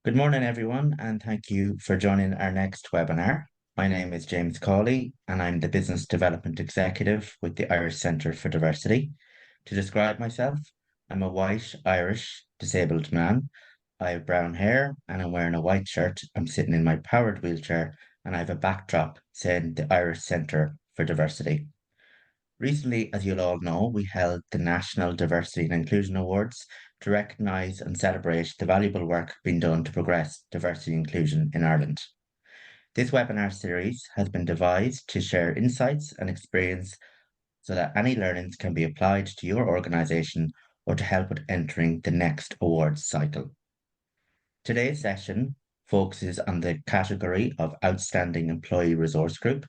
Good morning, everyone, and thank you for joining our next webinar. My name is James Cawley, and I'm the Business Development Executive with the Irish Centre for Diversity. To describe myself, I'm a white Irish disabled man. I have brown hair and I'm wearing a white shirt. I'm sitting in my powered wheelchair and I have a backdrop saying the Irish Centre for Diversity. Recently, as you'll all know, we held the National Diversity and Inclusion Awards to recognise and celebrate the valuable work being done to progress diversity and inclusion in Ireland. This webinar series has been devised to share insights and experience so that any learnings can be applied to your organisation or to help with entering the next awards cycle. Today's session focuses on the category of Outstanding Employee Resource Group,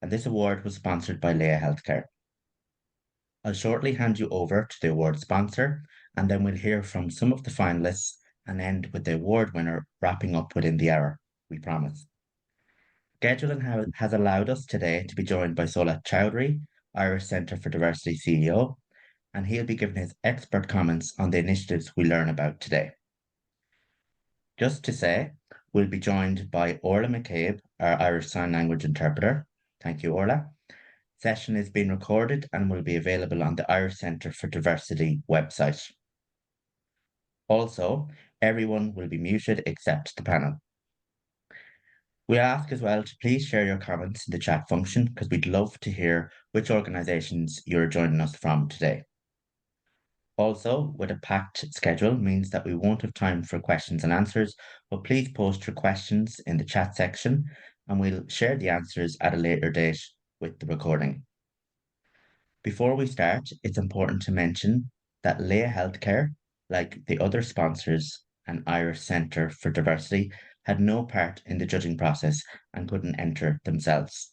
and this award was sponsored by Laya Healthcare. I'll shortly hand you over to the award sponsor, and then we'll hear from some of the finalists and end with the award winner wrapping up within the hour, we promise. Scheduling has allowed us today to be joined by Solat Chowdhury, Irish Centre for Diversity CEO, and he'll be giving his expert comments on the initiatives we learn about today. Just to say, we'll be joined by Orla McCabe, our Irish Sign Language interpreter. Thank you, Orla. Session is being recorded and will be available on the Irish Centre for Diversity website. Also, everyone will be muted except the panel. We ask as well to please share your comments in the chat function because we'd love to hear which organisations you're joining us from today. Also, with a packed schedule means that we won't have time for questions and answers, but please post your questions in the chat section and we'll share the answers at a later date with the recording. Before we start, it's important to mention that Laya Healthcare, like the other sponsors and Irish Centre for Diversity, had no part in the judging process and couldn't enter themselves.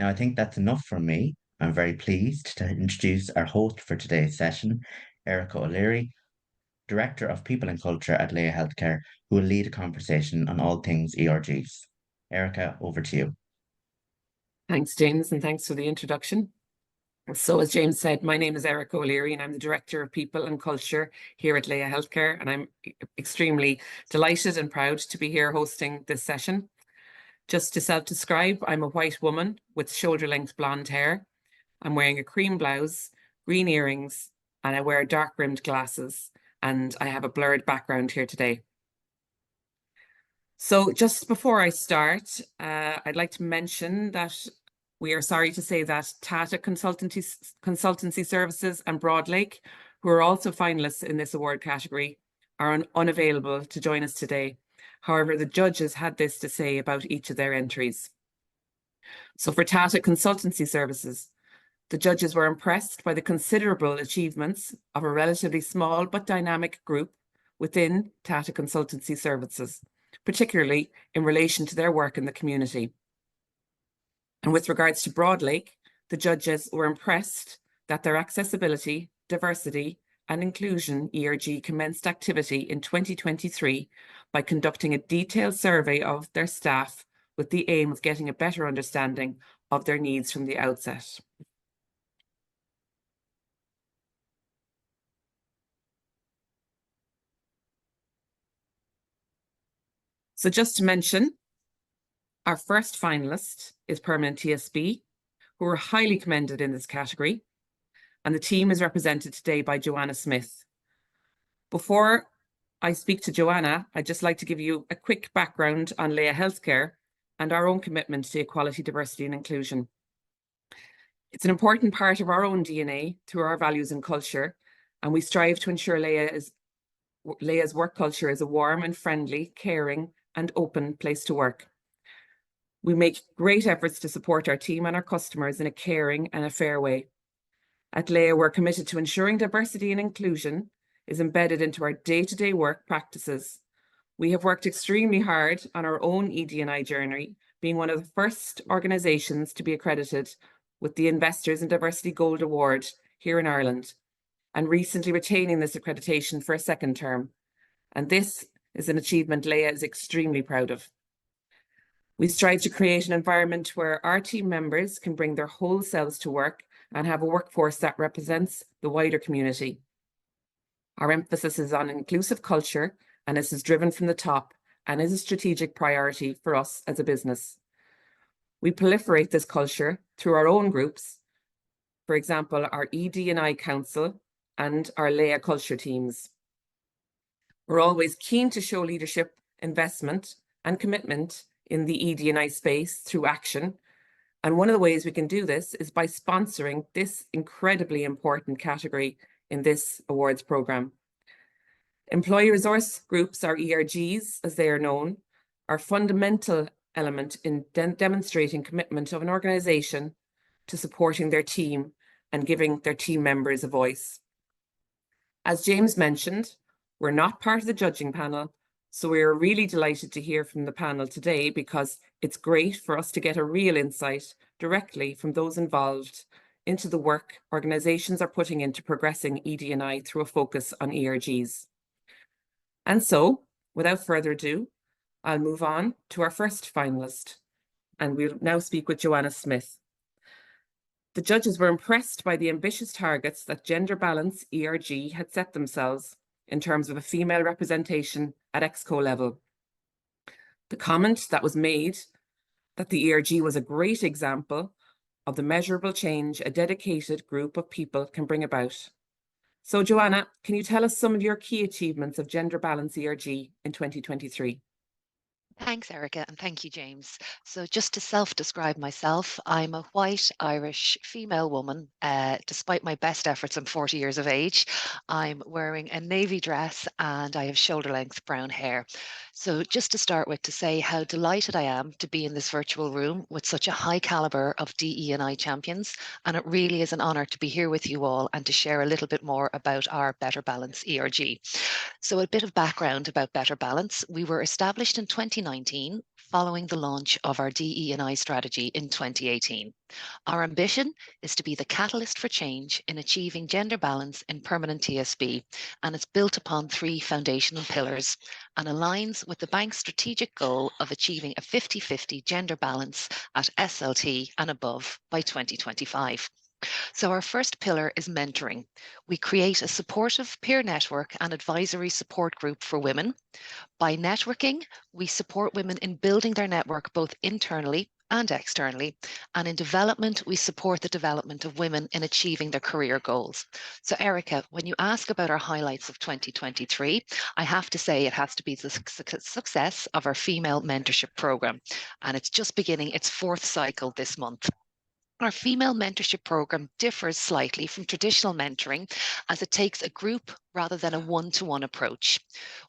Now, I think that's enough from me. I'm very pleased to introduce our host for today's session, Erika O'Leary, Director of People and Culture at Laya Healthcare, who will lead a conversation on all things ERGs. Erika, over to you. Thanks, James, and thanks for the introduction. So as James said, my name is Erika O'Leary and I'm the Director of People and Culture here at Laya Healthcare, and I'm extremely delighted and proud to be here hosting this session. Just to self-describe, I'm a white woman with shoulder-length blonde hair. I'm wearing a cream blouse, green earrings, and I wear dark-rimmed glasses, and I have a blurred background here today. So just before I start, I'd like to mention that we are sorry to say that Tata Consultancy Services and Broadlake, who are also finalists in this award category, are unavailable to join us today. However, the judges had this to say about each of their entries. So for Tata Consultancy Services, the judges were impressed by the considerable achievements of a relatively small but dynamic group within Tata Consultancy Services, particularly in relation to their work in the community. And with regards to Broadlake, the judges were impressed that their accessibility, diversity, and inclusion ERG commenced activity in 2023 by conducting a detailed survey of their staff with the aim of getting a better understanding of their needs from the outset. So just to mention, our first finalist is Permanent TSB, who are highly commended in this category, and the team is represented today by Joanna Smith. Before I speak to Joanna, I'd just like to give you a quick background on Laya Healthcare and our own commitment to equality, diversity and inclusion. It's an important part of our own DNA through our values and culture, and we strive to ensure Laya's work culture is a warm and friendly, caring and open place to work. We make great efforts to support our team and our customers in a caring and a fair way. At Laya, we're committed to ensuring diversity and inclusion is embedded into our day-to-day work practices. We have worked extremely hard on our own ED&I journey, being one of the first organisations to be accredited with the Investors in Diversity Gold Award here in Ireland, and recently retaining this accreditation for a second term. And this is an achievement Laya is extremely proud of. We strive to create an environment where our team members can bring their whole selves to work and have a workforce that represents the wider community. Our emphasis is on inclusive culture and this is driven from the top and is a strategic priority for us as a business. We proliferate this culture through our own groups, for example, our ED&I Council and our Laya culture teams. We're always keen to show leadership, investment and commitment in the ED&I space through action. And one of the ways we can do this is by sponsoring this incredibly important category in this awards programme. Employee resource groups, or ERGs as they are known, are a fundamental element in demonstrating commitment of an organisation to supporting their team and giving their team members a voice. As James mentioned, we're not part of the judging panel, so we are really delighted to hear from the panel today because it's great for us to get a real insight directly from those involved into the work organisations are putting into progressing ED&I through a focus on ERGs. And so, without further ado, I'll move on to our first finalist, and we'll now speak with Joanna Smith. The judges were impressed by the ambitious targets that Gender Balance ERG had set themselves in terms of a female representation at ExCo level. The comment that was made that the ERG was a great example of the measurable change a dedicated group of people can bring about. So Joanna, can you tell us some of your key achievements of Gender Balance ERG in 2023? Thanks, Erika, and thank you, James. So just to self-describe myself, I'm a white Irish female woman. Despite my best efforts, I'm 40 years of age. I'm wearing a navy dress and I have shoulder-length brown hair. So just to start with, to say how delighted I am to be in this virtual room with such a high caliber of DE&I champions. And it really is an honour to be here with you all and to share a little bit more about our Better Balance ERG. So a bit of background about Better Balance. We were established in 2019 following the launch of our DE&I strategy in 2018. Our ambition is to be the catalyst for change in achieving gender balance in permanent TSB, and it's built upon 3 foundational pillars and aligns with the bank's strategic goal of achieving a 50-50 gender balance at SLT and above by 2025. So our first pillar is mentoring. We create a supportive peer network and advisory support group for women. By networking, we support women in building their network both internally and externally. And in development, we support the development of women in achieving their career goals. So Erika, when you ask about our highlights of 2023, I have to say it has to be the success of our female mentorship program. And it's just beginning its 4th cycle this month. Our female mentorship program differs slightly from traditional mentoring as it takes a group rather than a one-to-one approach.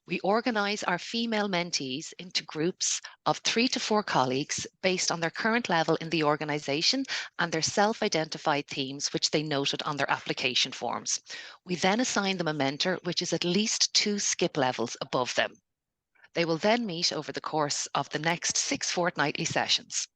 We organise our female mentees into groups of 3 to 4 colleagues based on their current level in the organisation and their self-identified themes which they noted on their application forms. We then assign them a mentor which is at least 2 skip levels above them. They will then meet over the course of the next 6 fortnightly sessions.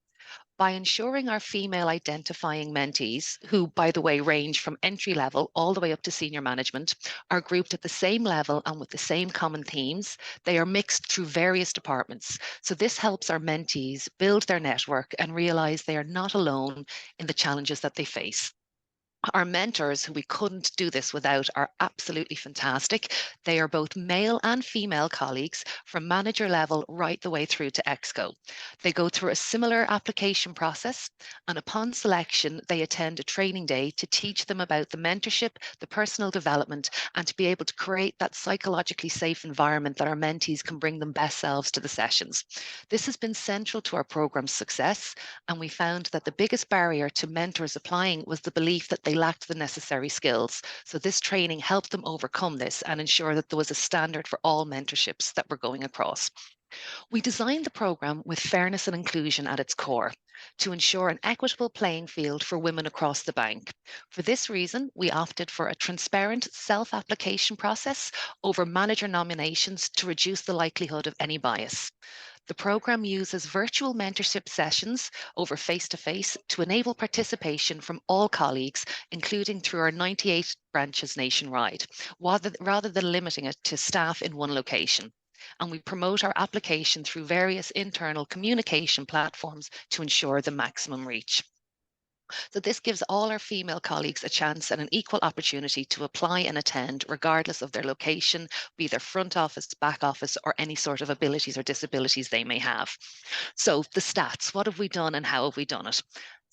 By ensuring our female identifying mentees, who, by the way, range from entry level all the way up to senior management, are grouped at the same level and with the same common themes, they are mixed through various departments. So this helps our mentees build their network and realise they are not alone in the challenges that they face. Our mentors, who we couldn't do this without, are absolutely fantastic. They are both male and female colleagues from manager level right the way through to ExCo. They go through a similar application process, and upon selection, they attend a training day to teach them about the mentorship, the personal development, and to be able to create that psychologically safe environment that our mentees can bring them best selves to the sessions. This has been central to our program's success, and we found that the biggest barrier to mentors applying was the belief that they lacked the necessary skills. So this training helped them overcome this and ensure that there was a standard for all mentorships that were going across. We designed the programme with fairness and inclusion at its core to ensure an equitable playing field for women across the bank. For this reason, we opted for a transparent self-application process over manager nominations to reduce the likelihood of any bias. The programme uses virtual mentorship sessions over face-to-face to enable participation from all colleagues, including through our 98 branches nationwide, rather than limiting it to staff in one location. And we promote our application through various internal communication platforms to ensure the maximum reach. So this gives all our female colleagues a chance and an equal opportunity to apply and attend, regardless of their location, be their front office, back office, or any sort of abilities or disabilities they may have. So the stats, what have we done and how have we done it?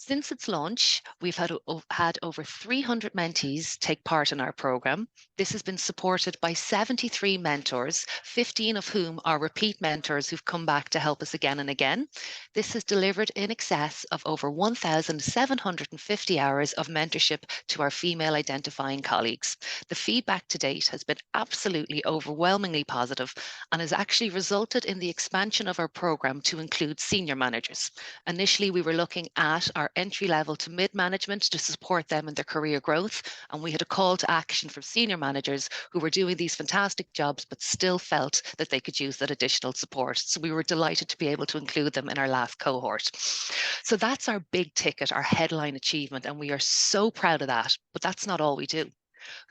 Since its launch, we've had over 300 mentees take part in our program. This has been supported by 73 mentors, 15 of whom are repeat mentors who've come back to help us again and again. This has delivered in excess of over 1,750 hours of mentorship to our female identifying colleagues. The feedback to date has been absolutely overwhelmingly positive and has actually resulted in the expansion of our program to include senior managers. Initially, we were looking at our entry level to mid-management to support them in their career growth, and we had a call to action from senior managers who were doing these fantastic jobs but still felt that they could use that additional support. So we were delighted to be able to include them in our last cohort. So that's our big ticket, our headline achievement, and we are so proud of that. But that's not all we do.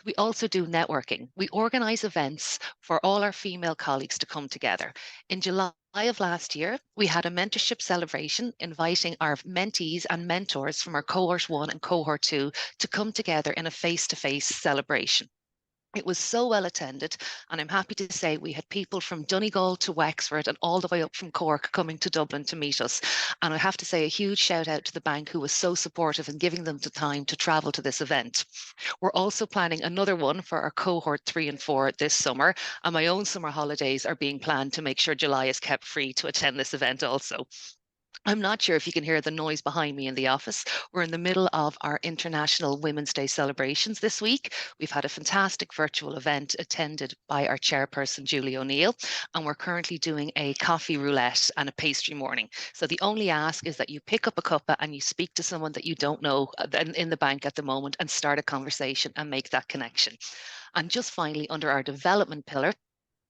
We also do networking. We organise events for all our female colleagues to come together. In July of last year, we had a mentorship celebration inviting our mentees and mentors from our cohort 1 and cohort 2 to come together in a face-to-face celebration. It was so well attended, and I'm happy to say we had people from Donegal to Wexford and all the way up from Cork coming to Dublin to meet us. And I have to say a huge shout out to the bank who was so supportive in giving them the time to travel to this event. We're also planning another one for our cohort 3 and 4 this summer, and my own summer holidays are being planned to make sure July is kept free to attend this event also. I'm not sure if you can hear the noise behind me in the office. We're in the middle of our International Women's Day celebrations this week. We've had a fantastic virtual event attended by our chairperson, Julie O'Neill, and we're currently doing a coffee roulette and a pastry morning. So the only ask is that you pick up a cuppa and you speak to someone that you don't know in the bank at the moment and start a conversation and make that connection. And just finally, under our development pillar,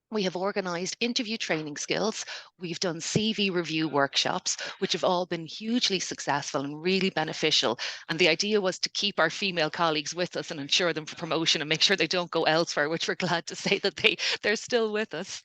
we have organised interview training skills. We've done CV review workshops, which have all been hugely successful and really beneficial. And the idea was to keep our female colleagues with us and ensure them for promotion and make sure they don't go elsewhere, which we're glad to say that they're still with us.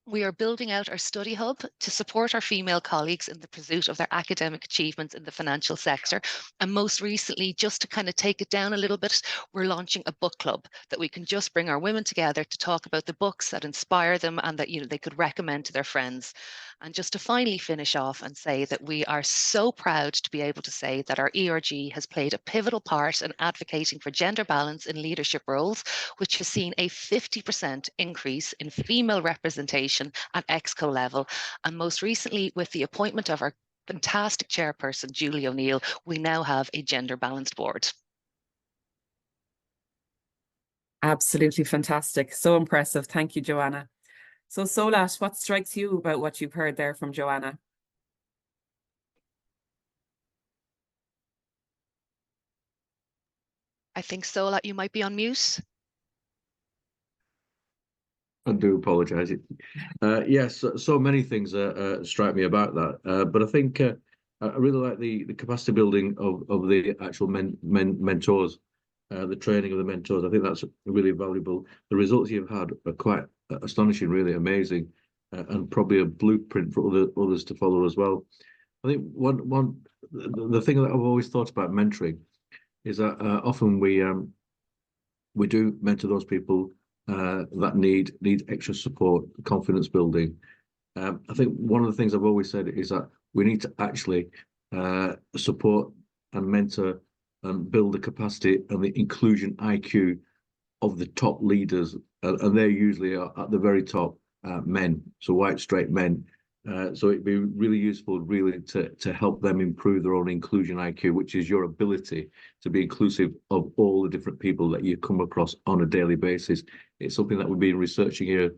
We are building out our study hub to support our female colleagues in the pursuit of their academic achievements in the financial sector. And most recently, just to kind of take it down a little bit, we're launching a book club that we can just bring our women together to talk about the books that inspire them and that they could recommend to their friends. And just to finally finish off and say that we are so proud to be able to say that our ERG has played a pivotal part in advocating for gender balance in leadership roles, which has seen a 50% increase in female representation at ExCo level. And most recently, with the appointment of our fantastic chairperson, Julie O'Neill, we now have a gender balanced board. Absolutely fantastic. So impressive. Thank you, Joanna. So Solat, what strikes you about what you've heard there from Joanna? I think Solat, you might be on mute. I do apologise. Yes, so many things strike me about that, but I think I really like the capacity building of the actual mentors, the training of the mentors. I think that's really valuable. The results you've had are quite astonishing, really amazing, and probably a blueprint for others to follow as well. I think the thing that I've always thought about mentoring is that often we do mentor those people that need extra support, confidence building. I think one of the things I've always said is that we need to actually support and mentor and build the capacity and the inclusion IQ of the top leaders, and they usually are at the very top, men, so white straight men. So it'd be really useful, really, to help them improve their own inclusion IQ, which is your ability to be inclusive of all the different people that you come across on a daily basis. It's something that we've been researching here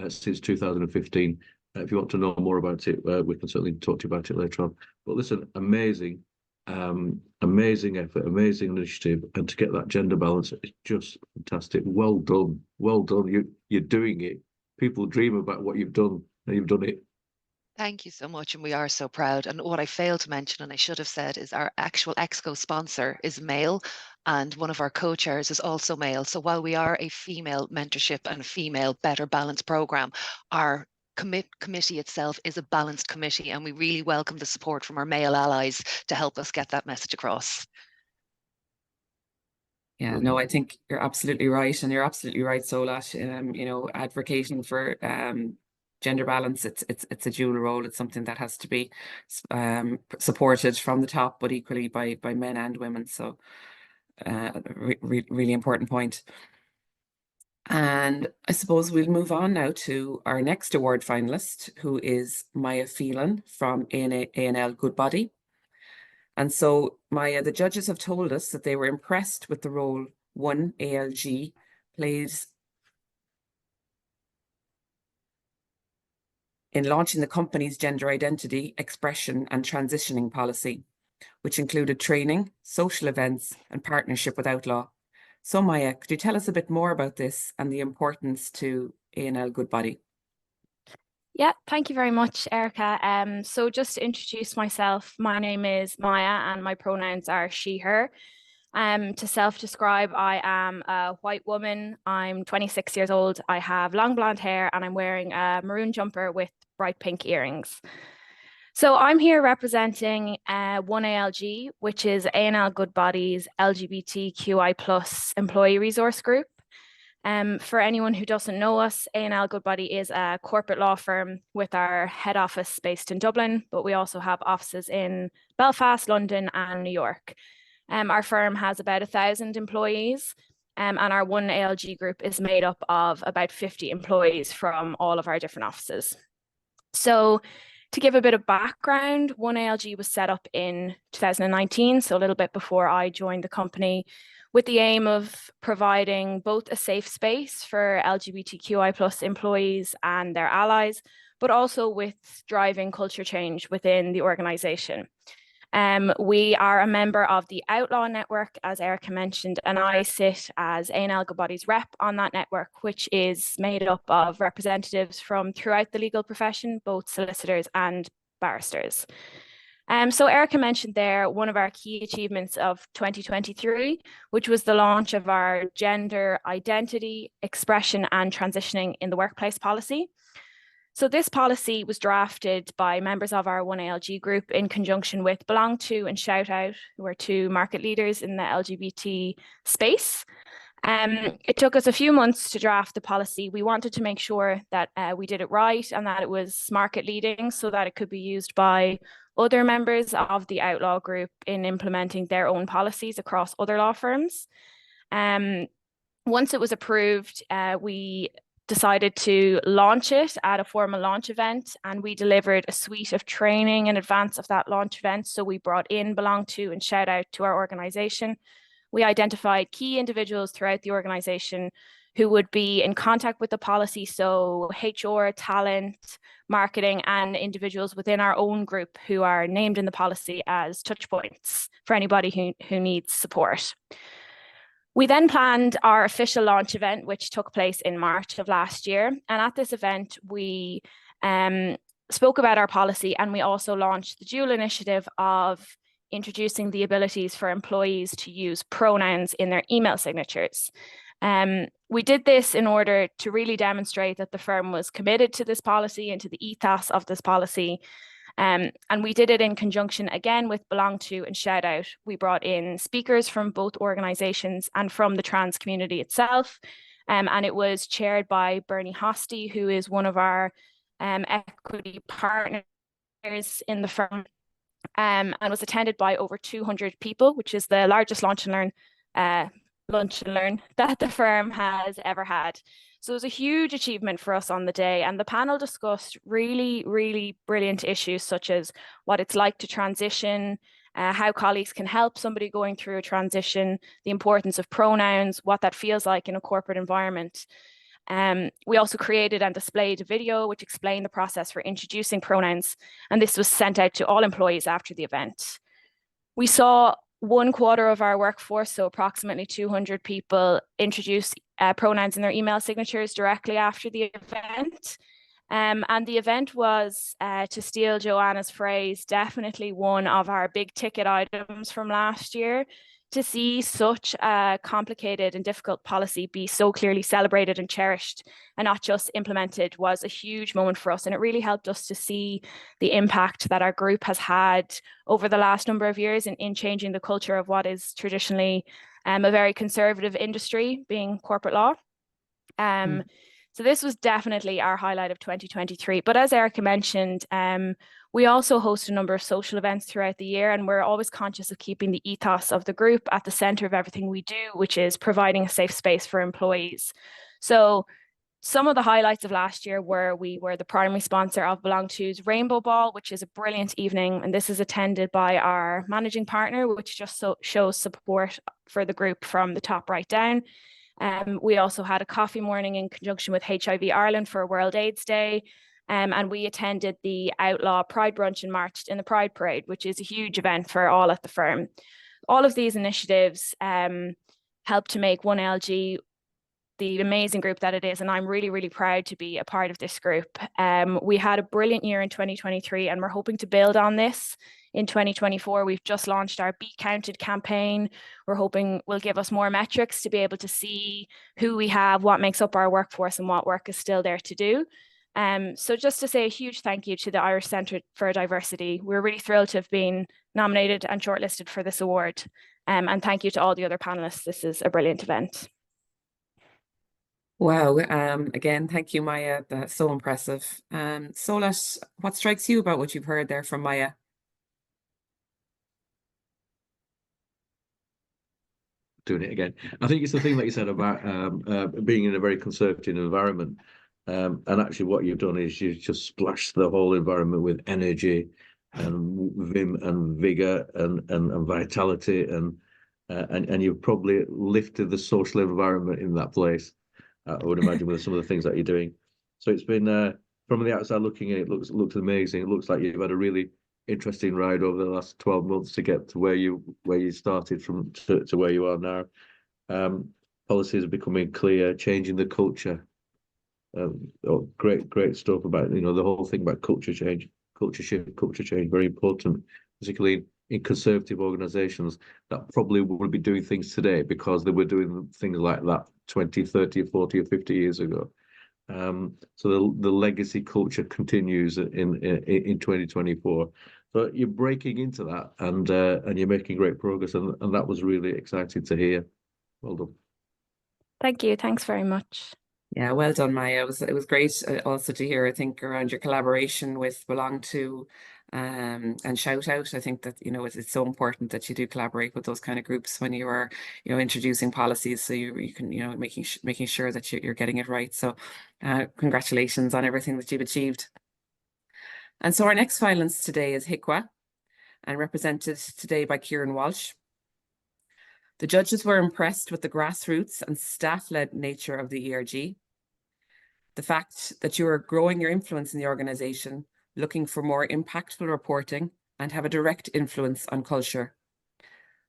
since 2015. If you want to know more about it, we can certainly talk to you about it later on. But listen, amazing effort, amazing initiative, and to get that gender balance is just fantastic. Well done, well done. You're doing it. People dream about what you've done, and you've done it. Thank you so much, and we are so proud. And what I failed to mention, and I should have said, is our actual ExCo sponsor is male, and one of our co-chairs is also male. So while we are a female mentorship and female better balance program, our committee itself is a balanced committee, and we really welcome the support from our male allies to help us get that message across. Yeah, no, I think you're absolutely right, and you're absolutely right, Solat. You know, advocating for gender balance, it's a dual role. It's something that has to be supported from the top, but equally by men and women. So, really important point. And I suppose we'll move on now to our next award finalist, who is Maya Phelan from ANL Goodbody. And so, Maya, the judges have told us that they were impressed with the role one ALG plays in launching the company's gender identity, expression and transitioning policy, which included training, social events and partnership with Outlaw. So Maya, could you tell us a bit more about this and the importance to ANL Goodbody? Yeah, thank you very much, Erika. So just to introduce myself, my name is Maya and my pronouns are she, her. To self-describe, I am a white woman. I'm 26 years old. I have long blonde hair and I'm wearing a maroon jumper with bright pink earrings. So I'm here representing 1ALG, which is ANL Goodbody's LGBTQI+ employee resource group. For anyone who doesn't know us, ANL Goodbody is a corporate law firm with our head office based in Dublin, but we also have offices in Belfast, London, and New York. Our firm has about 1,000 employees, and our 1ALG group is made up of about 50 employees from all of our different offices. So to give a bit of background, 1ALG was set up in 2019, so a little bit before I joined the company, with the aim of providing both a safe space for LGBTQI+ employees and their allies, but also with driving culture change within the organization. We are a member of the Outlaw network, as Erika mentioned, and I sit as ANL Goodbody's rep on that network, which is made up of representatives from throughout the legal profession, both solicitors and barristers. So Erika mentioned there one of our key achievements of 2023, which was the launch of our gender identity, expression and transitioning in the workplace policy. So this policy was drafted by members of our 1ALG group in conjunction with Belong To and Shout Out, who are two market leaders in the LGBT space. It took us a few months to draft the policy. We wanted to make sure that we did it right and that it was market leading so that it could be used by other members of the Outlaw group in implementing their own policies across other law firms. Once it was approved, we decided to launch it at a formal launch event, and we delivered a suite of training in advance of that launch event. So we brought in Belong To and Shout Out to our organization. We identified key individuals throughout the organization who would be in contact with the policy, so HR, talent, marketing, and individuals within our own group who are named in the policy as touch points for anybody who needs support. We then planned our official launch event, which took place in March of last year. And at this event, we spoke about our policy, and we also launched the dual initiative of introducing the abilities for employees to use pronouns in their email signatures. We did this in order to really demonstrate that the firm was committed to this policy and to the ethos of this policy. And we did it in conjunction again with Belong To and Shout Out. We brought in speakers from both organizations and from the trans community itself. And it was chaired by Bernie Hosty, who is one of our equity partners in the firm, and was attended by over 200 people, which is the largest lunch and learn that the firm has ever had. So it was a huge achievement for us on the day, and the panel discussed really, really brilliant issues such as what it's like to transition, how colleagues can help somebody going through a transition, the importance of pronouns, what that feels like in a corporate environment. We also created and displayed a video which explained the process for introducing pronouns, and this was sent out to all employees after the event. We saw 1/4 of our workforce, so approximately 200 people, introduce pronouns in their email signatures directly after the event. And the event was, to steal Joanna's phrase, definitely one of our big ticket items from last year. to see such a complicated and difficult policy be so clearly celebrated and cherished and not just implemented was a huge moment for us. And it really helped us to see the impact that our group has had over the last number of years in changing the culture of what is traditionally a very conservative industry, being corporate law. So this was definitely our highlight of 2023. But as Erika mentioned, we also host a number of social events throughout the year, and we're always conscious of keeping the ethos of the group at the center of everything we do, which is providing a safe space for employees. So some of the highlights of last year were we were the primary sponsor of Belong To's Rainbow Ball, which is a brilliant evening, and this is attended by our managing partner, which just shows support for the group from the top right down. We also had a coffee morning in conjunction with HIV Ireland for World AIDS Day, and we attended the Outlaw Pride Brunch and marched in the Pride Parade, which is a huge event for all at the firm. All of these initiatives help to make 1LG the amazing group that it is, and I'm really, really proud to be a part of this group. We had a brilliant year in 2023, and we're hoping to build on this in 2024. We've just launched our Be Counted campaign. We're hoping will give us more metrics to be able to see who we have, what makes up our workforce, and what work is still there to do. So just to say a huge thank you to the Irish Centre for Diversity. We're really thrilled to have been nominated and shortlisted for this award. And thank you to all the other panelists. This is a brilliant event. Wow. Again, thank you, Maya. That's so impressive. Solat, what strikes you about what you've heard there from Maya? Doing it again. I think it's the thing that you said about being in a very conservative environment. And actually what you've done is you've just splashed the whole environment with energy and vim and vigor and vitality, and you've probably lifted the social environment in that place, I would imagine, with some of the things that you're doing. So it's been, from the outside looking at it, looks amazing. It looks like you've had a really interesting ride over the last 12 months to get to where you started from to where you are now. Policies are becoming clear, changing the culture. Great stuff about, the whole thing about culture change, culture shift, culture change, very important, particularly in conservative organizations that probably would be doing things today because they were doing things like that 20, 30, 40 or 50 years ago. So the legacy culture continues in 2024. So you're breaking into that, and you're making great progress, and that was really exciting to hear. Well done. Thank you. Thanks very much. Yeah, well done, Maya. It was great also to hear, I think, around your collaboration with Belong To and Shout Out. I think that, it's so important that you do collaborate with those kind of groups when you are, introducing policies, so you can, making sure that you're getting it right. So congratulations on everything that you've achieved. And so our next finalist today is HICWA, and represented today by Kieran Walsh. The judges were impressed with the grassroots and staff-led nature of the ERG, the fact that you are growing your influence in the organisation, looking for more impactful reporting, and have a direct influence on culture.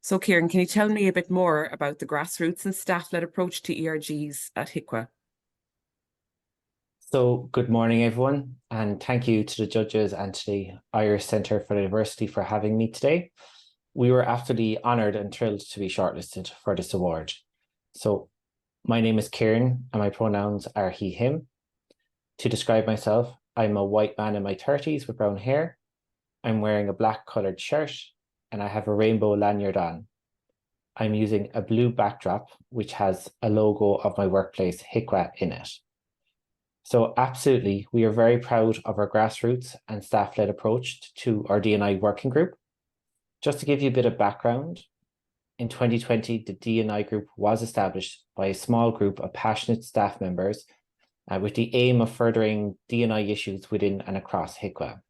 So Kieran, can you tell me a bit more about the grassroots and staff-led approach to ERGs at HICWA? So good morning, everyone, and thank you to the judges and to the Irish Centre for Diversity for having me today. We were absolutely honoured and thrilled to be shortlisted for this award. So my name is Kieran and my pronouns are he, him. To describe myself, I'm a white man in my 30s with brown hair. I'm wearing a black coloured shirt and I have a rainbow lanyard on. I'm using a blue backdrop which has a logo of my workplace, HICWA, in it. So absolutely, we are very proud of our grassroots and staff-led approach to our D&I working group. Just to give you a bit of background, in 2020, the D&I group was established by a small group of passionate staff members with the aim of furthering D&I issues within and across HICWA.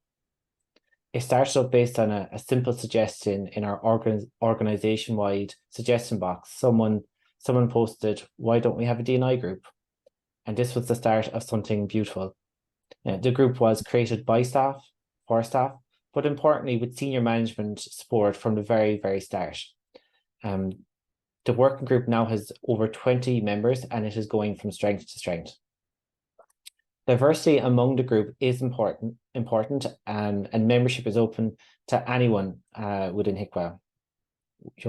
It started up based on a simple suggestion in our organisation-wide suggestion box. Someone posted, "Why don't we have a D&I group?" And this was the start of something beautiful. The group was created by staff, for staff, but importantly with senior management support from the very, very start. The working group now has over 20 members and it is going from strength to strength. Diversity among the group is important, and membership is open to anyone within HICWA.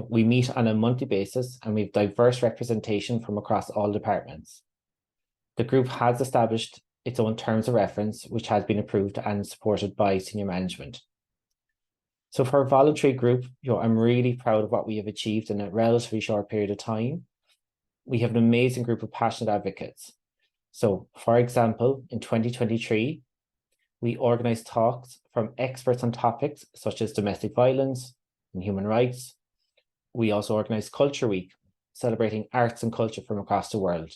We meet on a monthly basis and we have diverse representation from across all departments. The group has established its own terms of reference, which has been approved and supported by senior management. So for a voluntary group, I'm really proud of what we have achieved in a relatively short period of time. We have an amazing group of passionate advocates. So for example, in 2023, we organised talks from experts on topics such as domestic violence and human rights. We also organised Culture Week, celebrating arts and culture from across the world.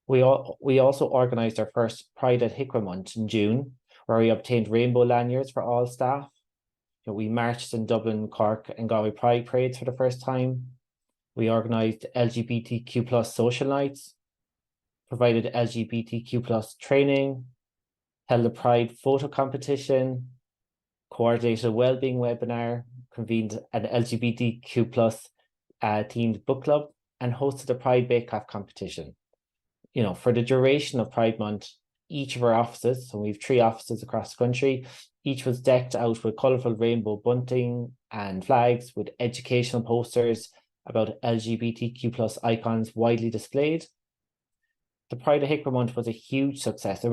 We also organised our first Pride at HICWA month in June, where we obtained rainbow lanyards for all staff. We marched in Dublin, Cork and Galway Pride parades for the first time. We organised LGBTQ+ social nights, provided LGBTQ+ training, held a Pride photo competition, coordinated a wellbeing webinar, convened an LGBTQ+ themed book club, and hosted a Pride bake-off competition. For the duration of Pride Month, each of our offices, so we have 3 offices across the country, each was decked out with colourful rainbow bunting and flags with educational posters about LGBTQ+ icons widely displayed. The Pride of HICWA month was a huge success, and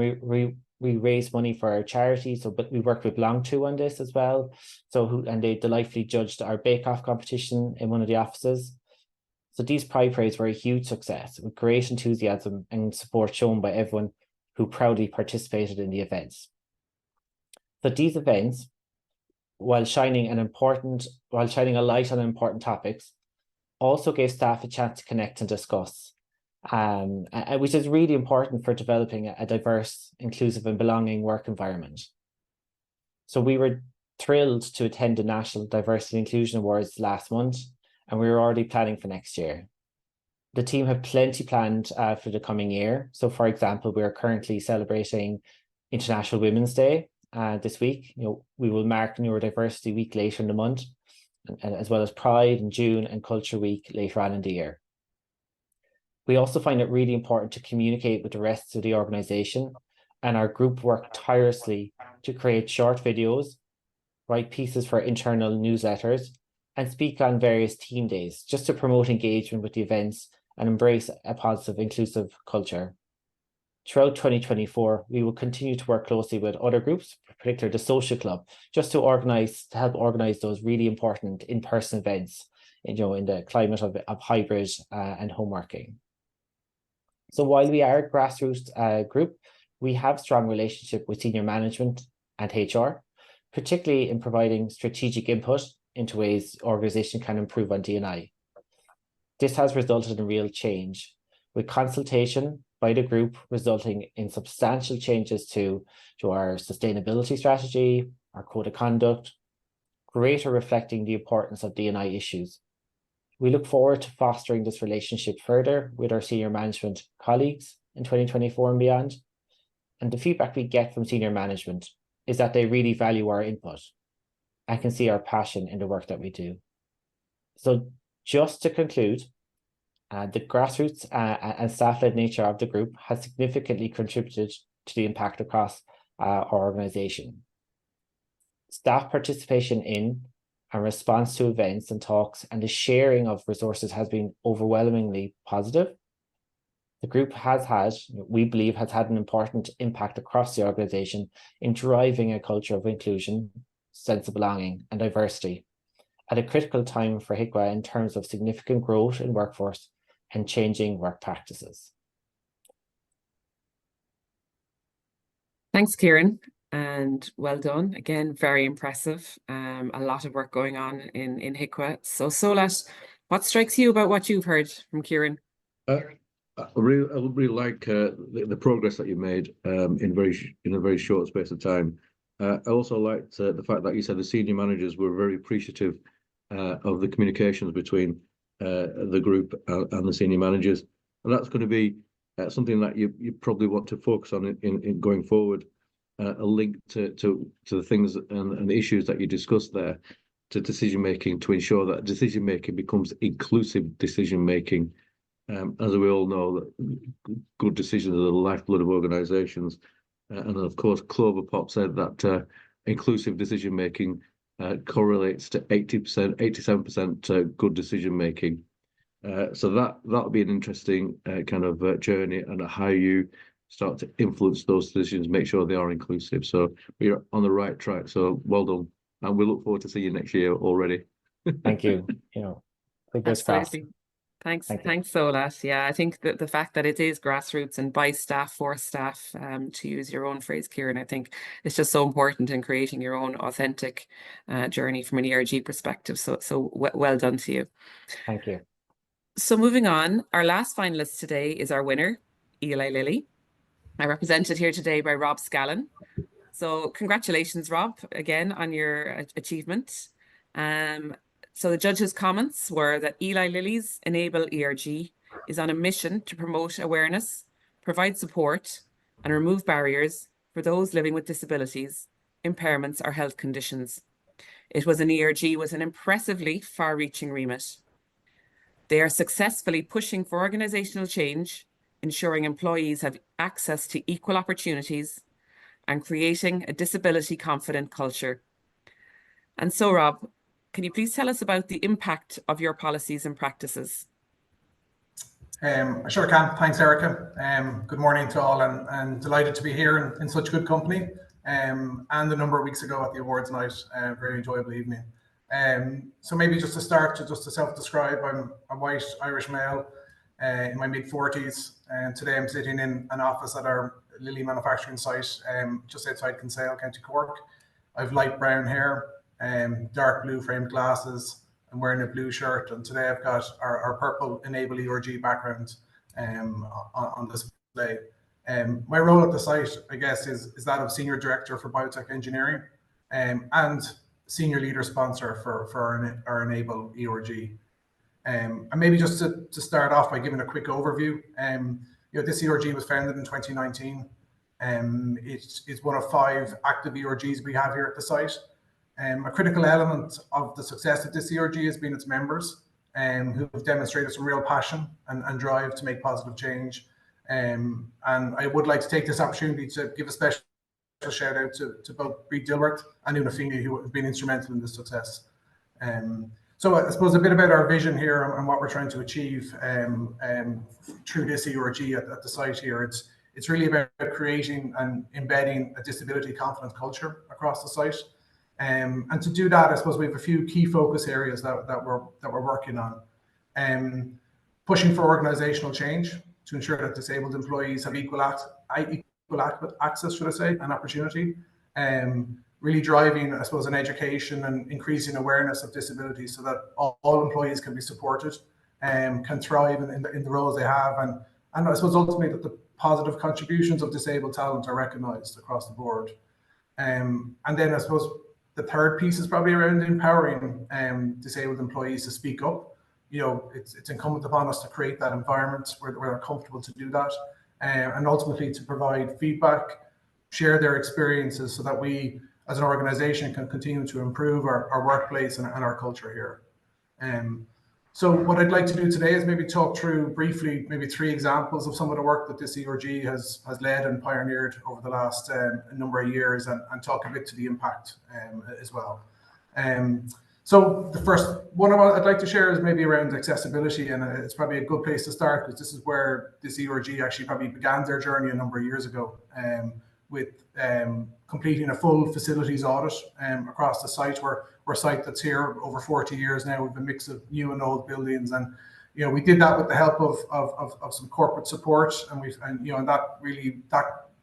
we raised money for our charity. But we worked with Long2 on this as well. And they delightfully judged our bake-off competition in one of the offices. So these Pride parades were a huge success with great enthusiasm and support shown by everyone who proudly participated in the events. But these events, while shining a light on important topics, also gave staff a chance to connect and discuss, which is really important for developing a diverse, inclusive and belonging work environment. So we were thrilled to attend the National Diversity and Inclusion Awards last month, and we were already planning for next year. The team have plenty planned for the coming year. So for example, we are currently celebrating International Women's Day this week. We will mark Neurodiversity Week later in the month, and as well as Pride in June and Culture Week later on in the year. We also find it really important to communicate with the rest of the organisation, and our group worked tirelessly to create short videos, write pieces for internal newsletters, and speak on various team days just to promote engagement with the events and embrace a positive, inclusive culture. Throughout 2024, we will continue to work closely with other groups, particularly the Social Club, just to help organise those really important in-person events, in the climate of hybrid and home working. So while we are a grassroots group, we have strong relationship with senior management and HR, particularly in providing strategic input into ways the organisation can improve on D&I. This has resulted in real change, with consultation by the group resulting in substantial changes to our sustainability strategy, our code of conduct, greater reflecting the importance of D&I issues. We look forward to fostering this relationship further with our senior management colleagues in 2024 and beyond. And the feedback we get from senior management is that they really value our input. I can see our passion in the work that we do. So just to conclude, the grassroots and staff-led nature of the group has significantly contributed to the impact across our organisation. Staff participation in and response to events and talks and the sharing of resources has been overwhelmingly positive. The group we believe, has had an important impact across the organisation in driving a culture of inclusion, sense of belonging and diversity at a critical time for HICWA in terms of significant growth in workforce and changing work practices. Thanks, Kieran, and well done. Again, very impressive. A lot of work going on in HICWA. So Solat, what strikes you about what you've heard from Kieran? I would really like the progress that you made in a very short space of time. I also liked the fact that you said the senior managers were very appreciative of the communications between the group and the senior managers, and that's going to be something that you probably want to focus on in going forward. A link to the things and the issues that you discussed there, to decision making, to ensure that decision making becomes inclusive decision making. As we all know, that good decisions are the lifeblood of organisations, and of course, Clover Pop said that inclusive decision making correlates to 80%, 87% good decision making. So that'll be an interesting kind of journey, and how you start to influence those decisions, make sure they are inclusive. So we're on the right track. So well done, and we look forward to see you next year already. Thank you. Fingers crossed. Absolutely. Thanks, Thank you. thanks, Solat. Yeah, I think that the fact that it is grassroots and by staff, for staff, to use your own phrase, Kieran, I think it's just so important in creating your own authentic journey from an ERG perspective. So well done to you. Thank you. So moving on, our last finalist today is our winner, Eli Lilly. I'm represented here today by Rob Scallon. So congratulations, Rob, again on your achievement. So the judges' comments were that Eli Lilly's Enable ERG is on a mission to promote awareness, provide support, and remove barriers for those living with disabilities, impairments, or health conditions. It was an ERG with an impressively far-reaching remit. They are successfully pushing for organisational change, ensuring employees have access to equal opportunities, and creating a disability-confident culture. And so, Rob, can you please tell us about the impact of your policies and practices? I sure can. Thanks, Erika. Good morning to all, and delighted to be here in such good company. And a number of weeks ago at the awards night, very enjoyable evening. So maybe just to start, to self-describe, I'm a white Irish male in my mid-40s, and today I'm sitting in an office at our Lilly manufacturing site just outside Kinsale, County Cork. I've light brown hair, dark blue framed glasses. I'm wearing a blue shirt, and today I've got our purple Enable ERG background on display. My role at the site, I guess, is that of Senior Director for Biotech Engineering and Senior Leader Sponsor for our Enable ERG. And maybe just to start off by giving a quick overview, this ERG was founded in 2019. It's one of 5 active ERGs we have here at the site. A critical element of the success of this ERG has been its members, who have demonstrated some real passion and drive to make positive change. And I would like to take this opportunity to give a special shout out to both Reid Dilworth and Una Feeney, who have been instrumental in this success. So I suppose a bit about our vision here and what we're trying to achieve through this ERG at the site here. It's really about creating and embedding a disability confident culture across the site. And to do that, I suppose we have a few key focus areas that we're working on. Pushing for organizational change to ensure that disabled employees have equal access, should I say, and opportunity. Really driving, I suppose, an education and increasing awareness of disability so that all employees can be supported and can thrive in the roles they have. And I suppose ultimately that the positive contributions of disabled talent are recognised across the board. And then I suppose the third piece is probably around empowering disabled employees to speak up. It's incumbent upon us to create that environment where they're comfortable to do that, and ultimately to provide feedback, share their experiences so that we as an organization can continue to improve our workplace and our culture here. So what I'd like to do today is maybe talk through briefly maybe 3 examples of some of the work that this ERG has led and pioneered over the last number of years, and talk a bit to the impact as well. So the first one I'd like to share is maybe around accessibility, and it's probably a good place to start because this is where this ERG actually probably began their journey a number of years ago, with completing a full facilities audit across the site. We're a site that's here over 40 years now with a mix of new and old buildings, and we did that with the help of some corporate support, and that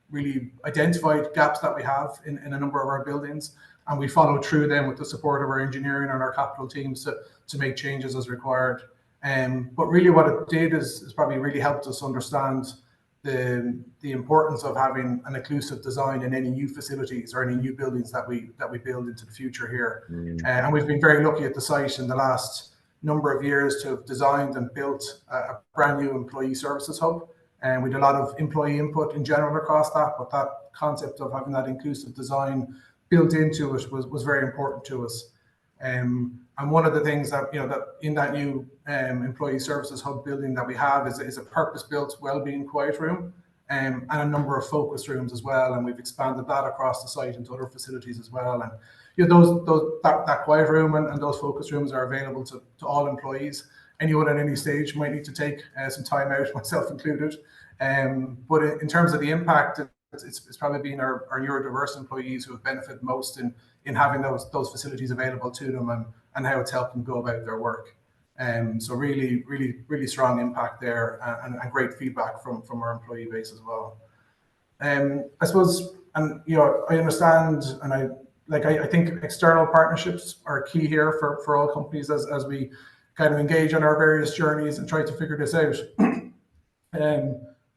really identified gaps that we have in a number of our buildings, and we followed through them with the support of our engineering and our capital teams to make changes as required. But really what it did is probably really helped us understand the importance of having an inclusive design in any new facilities or any new buildings that we build into the future here. And we've been very lucky at the site in the last number of years to have designed and built a brand new employee services hub. And we did a lot of employee input in general across that, but that concept of having that inclusive design built into it was very important to us. And one of the things that that in that new employee services hub building that we have is a purpose-built wellbeing quiet room, and a number of focus rooms as well. And we've expanded that across the site into other facilities as well. And that quiet room and those focus rooms are available to all employees. Anyone at any stage might need to take some time out, myself included. But in terms of the impact, it's probably been our neurodiverse employees who have benefited most in having those facilities available to them, and how it's helped them go about their work. So really strong impact there, and great feedback from our employee base as well. I suppose, and I understand, and I think external partnerships are key here for all companies as we kind of engage on our various journeys and try to figure this out.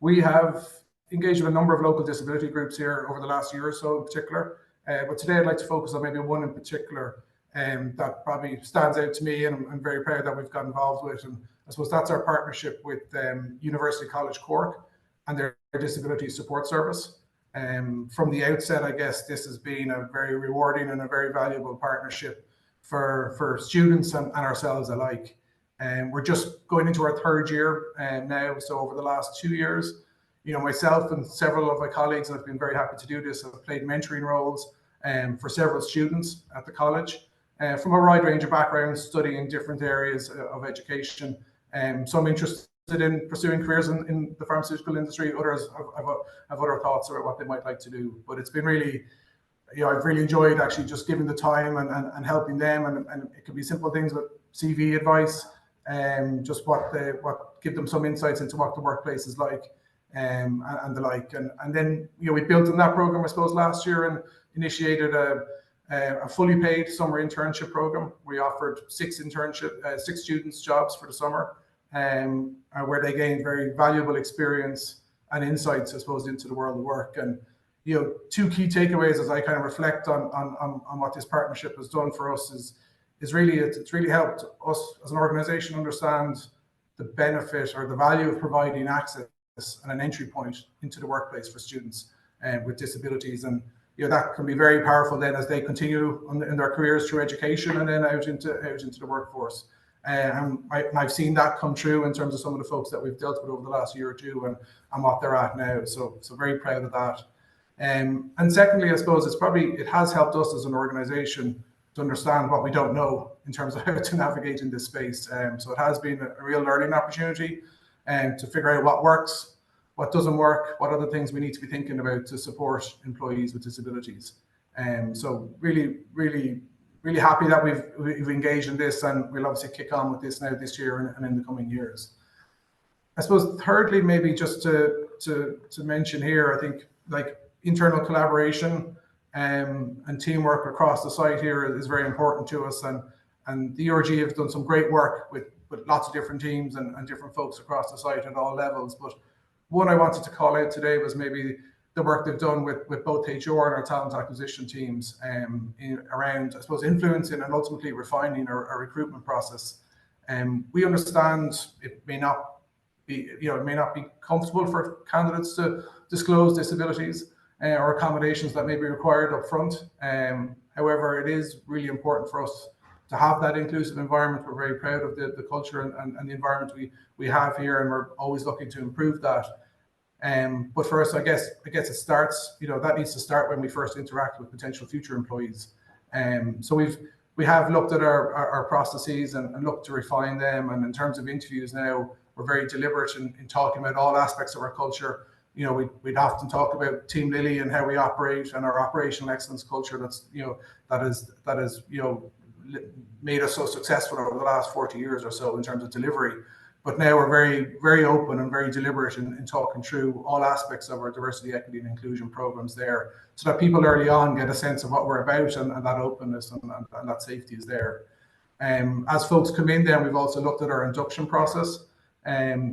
We have engaged with a number of local disability groups here over the last year or so in particular, but today I'd like to focus on maybe one in particular that probably stands out to me, and I'm very proud that we've got involved with. And I suppose that's our partnership with University College Cork and their disability support service. From the outset, I guess this has been a very rewarding and a very valuable partnership for students and ourselves alike. We're just going into our third year now. So over the last 2 years, myself and several of my colleagues, and I've been very happy to do this, have played mentoring roles for several students at the college from a wide range of backgrounds, studying different areas of education. Some interested in pursuing careers in the pharmaceutical industry, others have other thoughts about what they might like to do. But it's been really, I've really enjoyed actually just giving the time and helping them, and it can be simple things with CV advice, just what give them some insights into what the workplace is like, and the like. And then we built on that program, I suppose, last year, and initiated a fully paid summer internship program. We offered 6 students jobs for the summer, where they gained very valuable experience and insights, I suppose, into the world of work. And 2 key takeaways as I kind of reflect on what this partnership has done for us is really it's really helped us as an organization understand the benefit or the value of providing access and an entry point into the workplace for students with disabilities. And that can be very powerful then as they continue in their careers through education and then out into the workforce. And I've seen that come true in terms of some of the folks that we've dealt with over the last year or two and what they're at now. So very proud of that. And secondly, I suppose it has helped us as an organization to understand what we don't know in terms of how to navigate in this space. So it has been a real learning opportunity to figure out what works, what doesn't work, what other things we need to be thinking about to support employees with disabilities. So really happy that we've engaged in this, and we'll obviously kick on with this now this year and in the coming years. I suppose thirdly, maybe just to mention here, I think like internal collaboration and teamwork across the site here is very important to us, and the URG have done some great work with lots of different teams and different folks across the site at all levels. But one I wanted to call out today was maybe the work they've done with both HR and our talent acquisition teams around, I suppose, influencing and ultimately refining our recruitment process. We understand it may not be comfortable for candidates to disclose disabilities or accommodations that may be required up front. However, it is really important for us to have that inclusive environment. We're very proud of the culture and the environment we have here, and we're always looking to improve that. But for us, I guess it starts, that needs to start when we first interact with potential future employees. So we have looked at our processes and looked to refine them. And in terms of interviews now, we're very deliberate in talking about all aspects of our culture. We'd often talk about Team Lily and how we operate and our operational excellence culture that has made us so successful over the last 40 years or so in terms of delivery. But now we're very, very open and very deliberate in talking through all aspects of our diversity, equity, and inclusion programs there, so that people early on get a sense of what we're about and that openness and that safety is there. As folks come in, then we've also looked at our induction process.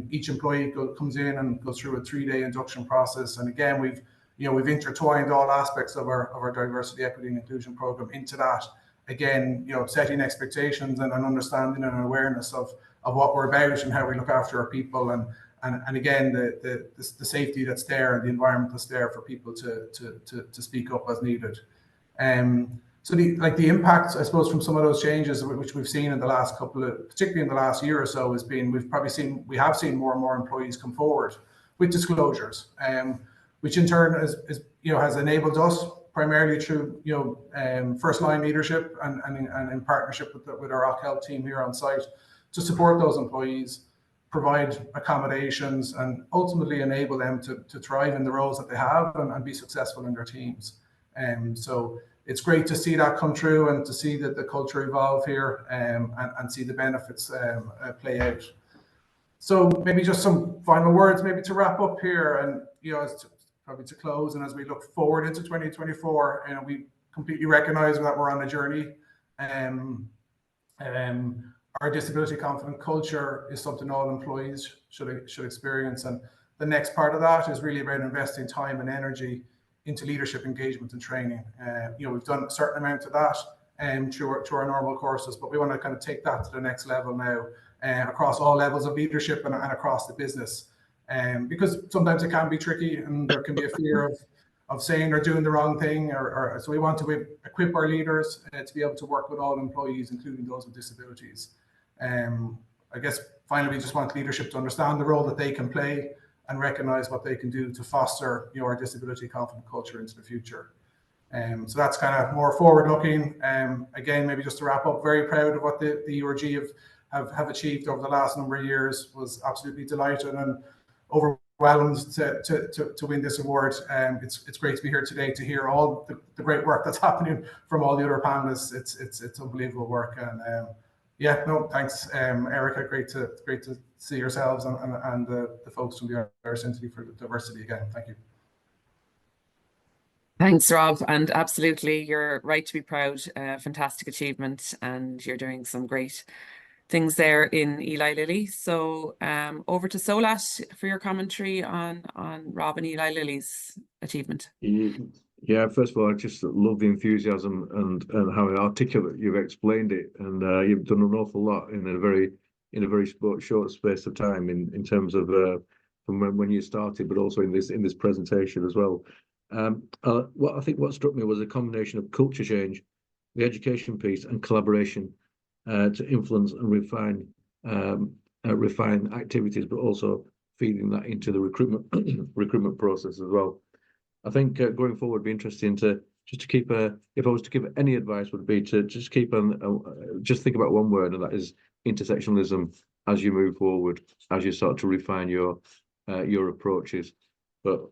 Each employee comes in and goes through a 3-day induction process, and again we've intertwined all aspects of our diversity, equity, and inclusion program into that. Again, setting expectations and an understanding and an awareness of what we're about and how we look after our people, and again the safety that's there and the environment that's there for people to speak up as needed. So the impact, I suppose, from some of those changes which we've seen in the last particularly in the last year or so, has been we have seen more and more employees come forward with disclosures, which in turn has enabled us primarily through first line leadership and in partnership with our Rock Health team here on site to support those employees, provide accommodations, and ultimately enable them to thrive in the roles that they have and be successful in their teams. So it's great to see that come true and to see that the culture evolve here and see the benefits play out. So maybe just some final words, maybe to wrap up here, and probably to close. And as we look forward into 2024, we completely recognise that we're on a journey. Our disability confident culture is something all employees should experience, and the next part of that is really about investing time and energy into leadership engagement and training. We've done a certain amount of that through our normal courses, but we want to kind of take that to the next level now across all levels of leadership and across the business. Because sometimes it can be tricky and there can be a fear of saying or doing the wrong thing, so we want to equip our leaders to be able to work with all employees, including those with disabilities. I guess finally, we just want leadership to understand the role that they can play and recognize what they can do to foster our disability confident culture into the future. So that's kind of more forward looking. Again, maybe just to wrap up, very proud of what the URG have achieved over the last number of years. Was absolutely delighted and overwhelmed to win this award. It's great to be here today to hear all the great work that's happening from all the other panelists. It's unbelievable work, and thanks, Erika. Great to see yourselves and the folks from the Irish Entity for Diversity again. Thank you. Thanks, Rob, and absolutely, you're right to be proud. Fantastic achievement, and you're doing some great things there in Eli Lilly. So over to Solat for your commentary on Rob and Eli Lilly's achievement. Yeah, first of all, I just love the enthusiasm and how articulate you've explained it, and you've done an awful lot in a very short space of time in terms of from when you started, but also in this presentation as well. What struck me was a combination of culture change, the education piece, and collaboration to influence and refine activities, but also feeding that into the recruitment process as well. I think going forward, it'd be interesting to keep if I was to give any advice, would be to just keep just think about one word, and that is intersectionalism as you move forward, as you start to refine your approaches. But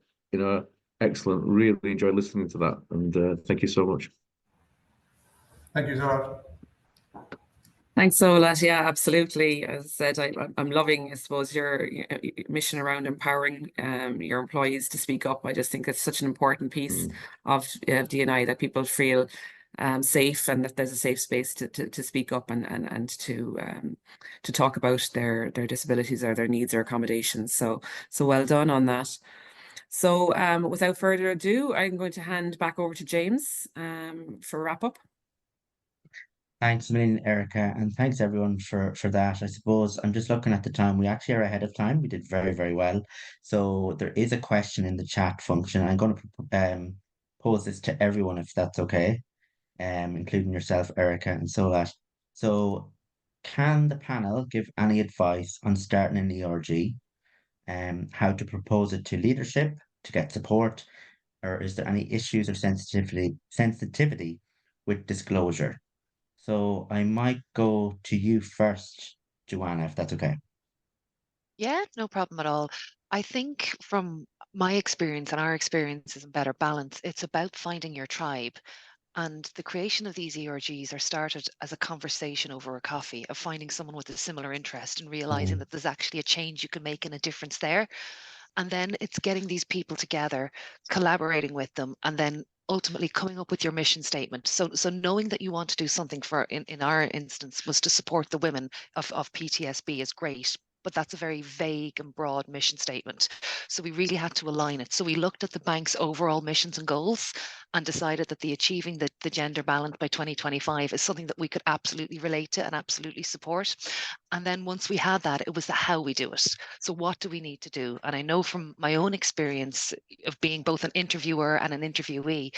excellent. Really enjoyed listening to that, and thank you so much. Thank you, Solat. Thanks, Solat. Yeah, absolutely. As I said, I'm loving, I suppose, your mission around empowering your employees to speak up. I just think it's such an important piece of D&I, that people feel safe and that there's a safe space to speak up and to talk about their disabilities or their needs or accommodations. So well done on that. So without further ado, I'm going to hand back over to James for a wrap up. Thanks a million, Erika, and thanks everyone for that. I suppose I'm just looking at the time. We actually are ahead of time. We did very, very well. So there is a question in the chat function. I'm going to pose this to everyone, if that's okay, including yourself, Erika, and Solat. So can the panel give any advice on starting an ERG, how to propose it to leadership to get support, or is there any issues or sensitivity with disclosure? So I might go to you first, Joanna, if that's okay. Yeah, no problem at all. I think from my experience and our experiences in Better Balance, it's about finding your tribe. And the creation of these ERGs are started as a conversation over a coffee, of finding someone with a similar interest and realizing that there's actually a change you can make and a difference there. And then it's getting these people together, collaborating with them, and then ultimately coming up with your mission statement. So knowing that you want to do something in our instance, was to support the women of PTSB is great, but that's a very vague and broad mission statement. So we really had to align it. So we looked at the bank's overall missions and goals, and decided that the achieving the gender balance by 2025 is something that we could absolutely relate to and absolutely support. And then once we had that, it was the how we do it. So what do we need to do? And I know from my own experience of being both an interviewer and an interviewee,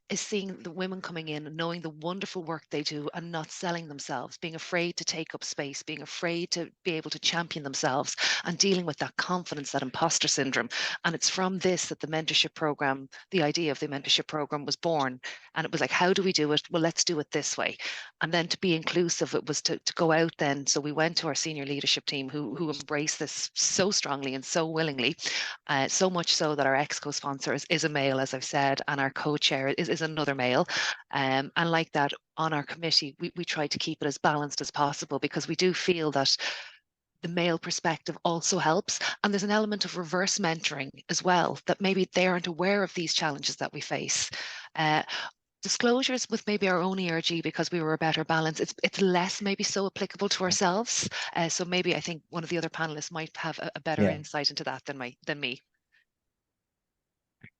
is seeing the women coming in and knowing the wonderful work they do and not selling themselves, being afraid to take up space, being afraid to be able to champion themselves, and dealing with that confidence, that imposter syndrome. And it's from this that the mentorship program, the idea of the mentorship program was born. And it was like, how do we do it? Well, let's do it this way. And then to be inclusive, it was to go out then. So we went to our senior leadership team who embraced this so strongly and so willingly, so much so that our ex-co-sponsor is a male, as I've said, and our co-chair is another male. And like that, on our committee, we try to keep it as balanced as possible, because we do feel that the male perspective also helps. And there's an element of reverse mentoring as well, that maybe they aren't aware of these challenges that we face. Disclosures with maybe our own ERG, because we were a better balance, it's less maybe so applicable to ourselves. So maybe I think one of the other panelists might have a better insight into that than me.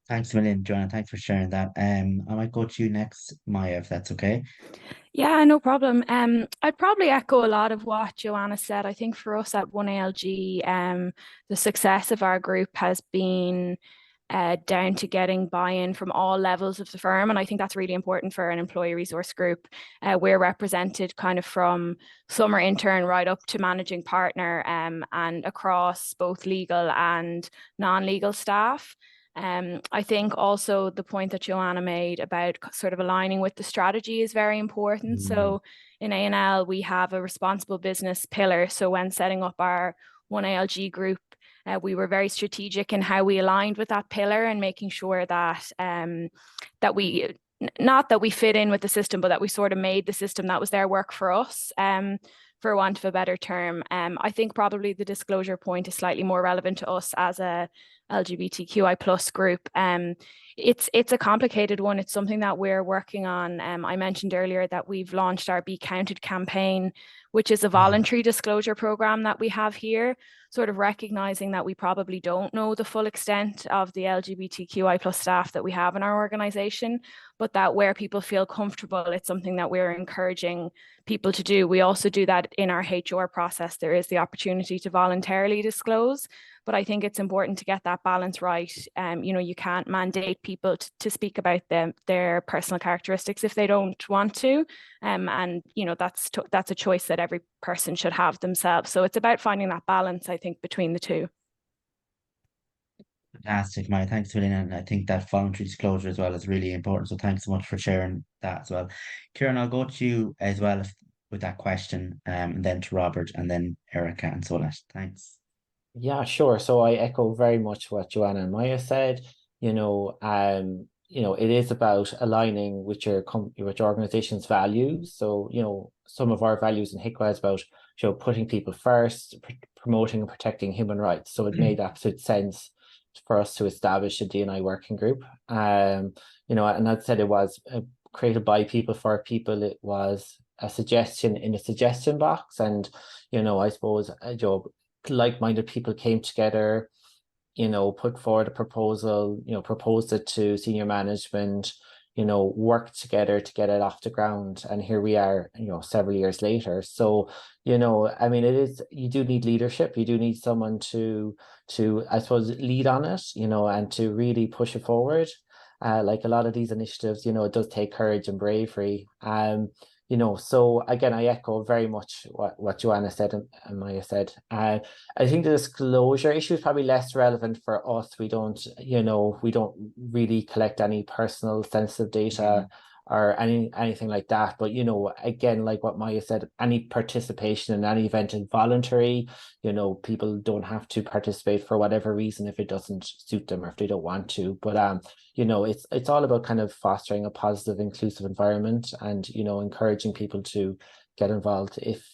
Thanks a million, Joanna. Thanks for sharing that. I might go to you next, Maya, if that's okay. Yeah, no problem. I'd probably echo a lot of what Joanna said. I think for us at 1ALG, the success of our group has been down to getting buy-in from all levels of the firm. And I think that's really important for an employee resource group. We're represented kind of from summer intern right up to managing partner, and across both legal and non-legal staff. I think also the point that Joanna made about sort of aligning with the strategy is very important. So in A&L, we have a responsible business pillar. So when setting up our 1ALG group, we were very strategic in how we aligned with that pillar, and making sure that that we, not that we fit in with the system, but that we sort of made the system that was there work for us, for want of a better term. I think probably the disclosure point is slightly more relevant to us as a LGBTQI plus group. It's a complicated one. It's something that we're working on. I mentioned earlier that we've launched our Be Counted campaign, which is a voluntary disclosure program that we have here, sort of recognizing that we probably don't know the full extent of the LGBTQI plus staff that we have in our organization, but that where people feel comfortable, it's something that we're encouraging people to do. We also do that in our HR process. There is the opportunity to voluntarily disclose, but I think it's important to get that balance right. You can't mandate people to speak about their personal characteristics if they don't want to. And that's a choice that every person should have themselves. So it's about finding that balance, I think, between the two. Fantastic, Maya. Thanks, William. And I think that voluntary disclosure as well is really important. So thanks so much for sharing that as well. Kieran, I'll go to you as well with that question, and then to Robert, and then Erika and Solat. Thanks. Yeah, sure. So I echo very much what Joanna and Maya said. It is about aligning with your organization's values. So, some of our values in HICWA is about, putting people first, promoting and protecting human rights. So it made absolute sense for us to establish a D&I working group. And that said, it was created by people for people. It was a suggestion in a suggestion box, and I suppose like-minded people came together, put forward a proposal, proposed it to senior management, worked together to get it off the ground. And here we are, several years later. So, you do need leadership. You do need someone to, I suppose, lead on it, and to really push it forward. Like a lot of these initiatives, it does take courage and bravery. So again, I echo very much what Joanna said and Maya said. I think the disclosure issue is probably less relevant for us. We don't really collect any personal sensitive data or anything like that. But again, like what Maya said, any participation in any event is voluntary. People don't have to participate for whatever reason if it doesn't suit them or if they don't want to. But it's all about kind of fostering a positive, inclusive environment, and encouraging people to get involved if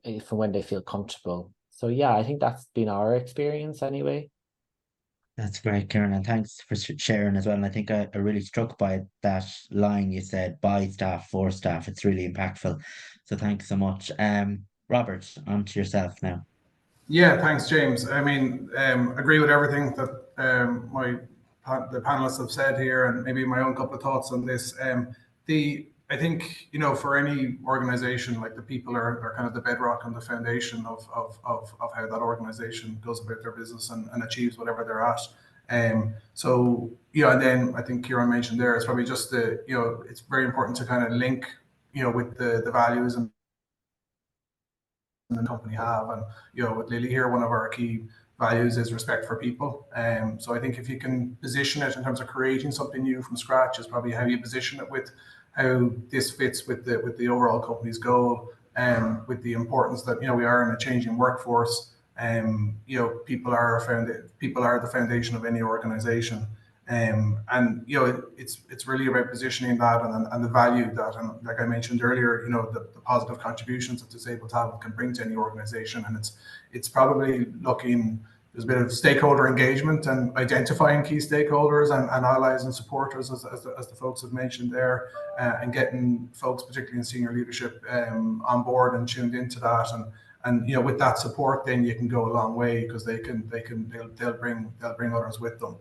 and when they feel comfortable. So yeah, I think that's been our experience anyway. That's great, Kieran, and thanks for sharing as well. And I think I really struck by that line you said, by staff, for staff. It's really impactful. So thanks so much. Robert, on to yourself now. Yeah, thanks, James. I mean, agree with everything that my the panelists have said here, and maybe my own couple of thoughts on this. I think, for any organization, like the people are kind of the bedrock and the foundation of how that organization goes about their business and achieves whatever they're at. So, and then I think Kieran mentioned there, it's probably just it's very important to kind of link, with the values and the company have. And, with Lily here, one of our key values is respect for people. So I think if you can position it in terms of creating something new from scratch, is probably how you position it, with how this fits with the overall company's goal, with the importance that we are in a changing workforce. People are the foundation of any organization. And it's really about positioning that and the value that, and like I mentioned earlier, the positive contributions that disabled talent can bring to any organization. And it's probably there's a bit of stakeholder engagement and identifying key stakeholders and allies and supporters, as the folks have mentioned there, and getting folks, particularly in senior leadership, on board and tuned into that. And with that support, then you can go a long way, because they'll bring others with them.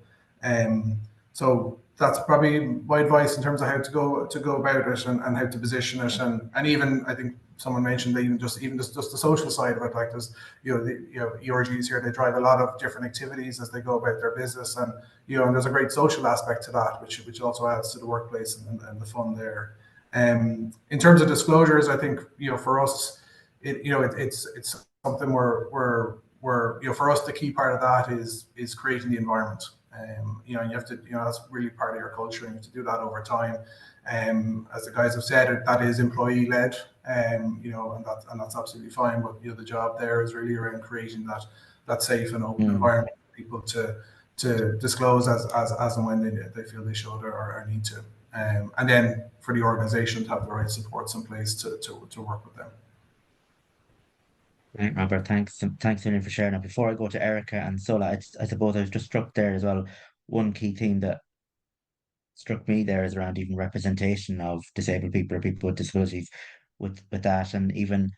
So that's probably my advice in terms of how to go about it and how to position it. And even, I think someone mentioned that even just the social side of it, like there's the ERGs here, they drive a lot of different activities as they go about their business, and and there's a great social aspect to that, which also adds to the workplace and the fun there. In terms of disclosures, I think for us, it's something where for us, the key part of that is creating the environment. You have to, that's really part of your culture, and you have to do that over time. As the guys have said, that is employee led, and that's absolutely fine. But the job there is really around creating that safe and open environment for people to disclose as and when they feel they should or need to. And then for the organization to have the right supports in place to work with them. Right, Robert, thanks Ian, for sharing that. Before I go to Erika and Sola, I suppose I was just struck there as well. One key theme that struck me there is around even representation of disabled people or people with disabilities with that. And even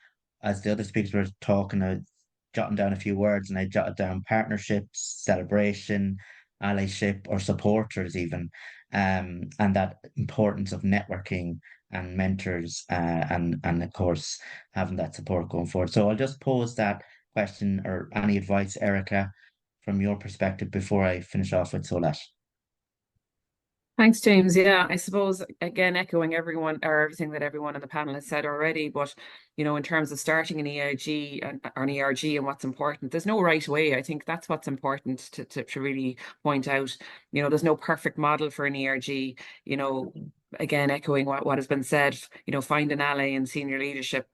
as the other speakers were talking, I was jotting down a few words, and I jotted down partnerships, celebration, allyship, or supporters even, and that importance of networking and mentors, and of course having that support going forward. So I'll just pose that question, or any advice, Erika, from your perspective before I finish off with Solette. Thanks, James. Yeah, I suppose, again, echoing everything that everyone on the panel has said already, but in terms of starting an ERG or an ERG and what's important, there's no right way. I think that's what's important to really point out. There's no perfect model for an ERG. Again, echoing what has been said, find an ally in senior leadership.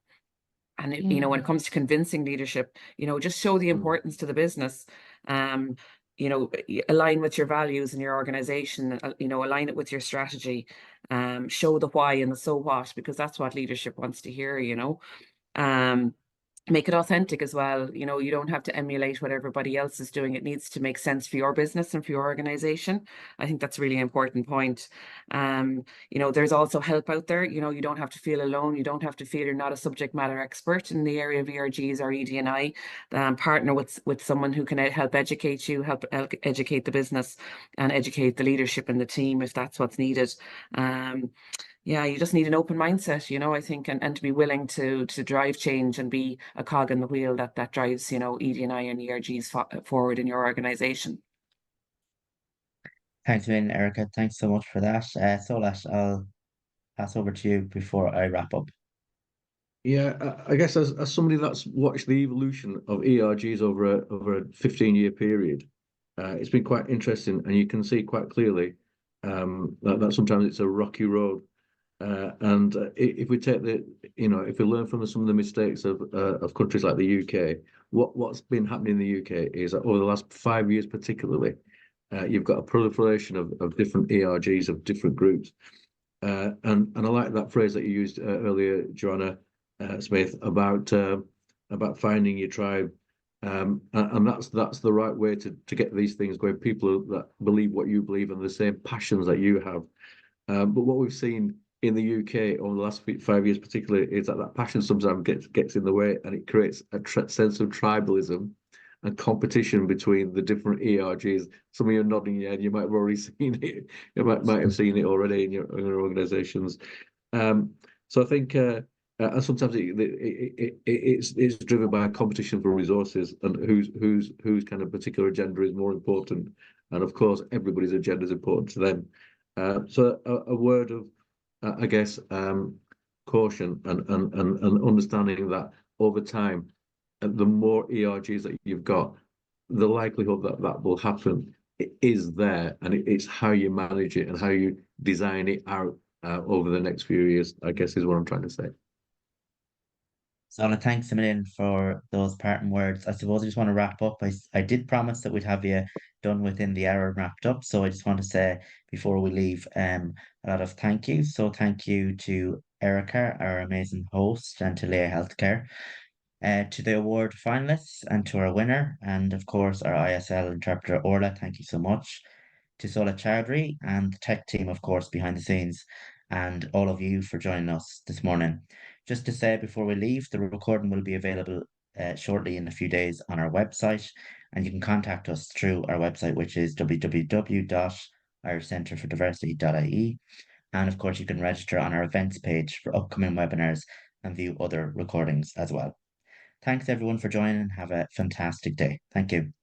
And when it comes to convincing leadership, just show the importance to the business. Align with your values in your organization, align it with your strategy, show the why and the so what, because that's what leadership wants to hear. Make it authentic as well. You don't have to emulate what everybody else is doing. It needs to make sense for your business and for your organization. I think that's a really important point. There's also help out there. You don't have to feel alone. You don't have to feel you're not a subject matter expert in the area of ERGs or ED&I. Partner with someone who can help educate you, help educate the business, and educate the leadership and the team if that's what's needed. You just need an open mindset, I think, and to be willing to drive change and be a cog in the wheel that drives, ED&I and ERGs forward in your organization. Thanks, Vin, Erika. Thanks so much for that. Solat, I'll pass over to you before I wrap up. Yeah, I guess as somebody that's watched the evolution of ERGs over a 15-year period, it's been quite interesting, and you can see quite clearly that sometimes it's a rocky road. And if we take if we learn from some of the mistakes of countries like the UK, what's been happening in the UK is that over the last 5 years, particularly, you've got a proliferation of different ERGs of different groups, and I like that phrase that you used earlier, Joanna Smith, about finding your tribe, and that's the right way to get these things going. People that believe what you believe and the same passions that you have. But what we've seen in the UK over the last 5 years, particularly, is that passion sometimes gets in the way, and it creates a sense of tribalism, and competition between the different ERGs. Some of you are nodding your head. You might have already seen it. You might have seen it already in your organisations. So I think, and sometimes it's driven by a competition for resources and whose kind of particular agenda is more important. And of course, everybody's agenda is important to them. So a word of, I guess, caution and understanding that over time, the more ERGs that you've got, the likelihood that that will happen is there, and it's how you manage it and how you design it out over the next few years, I guess, is what I'm trying to say. So thanks a million for those parting words. I suppose I just want to wrap up. I did promise that we'd have you done within the hour and wrapped up. So I just want to say before we leave, a lot of thank you. So thank you to Erika, our amazing host, and to Laya Healthcare, to the award finalists and to our winner, and of course our ISL interpreter Orla. Thank you so much. To Sola Chowdhury and the tech team, of course, behind the scenes, and all of you for joining us this morning. Just to say before we leave, the recording will be available shortly in a few days on our website, and you can contact us through our website, which is www.irishcenterfordiversity.ie. And of course, you can register on our events page for upcoming webinars and view other recordings as well. Thanks everyone for joining. Have a fantastic day. Thank you.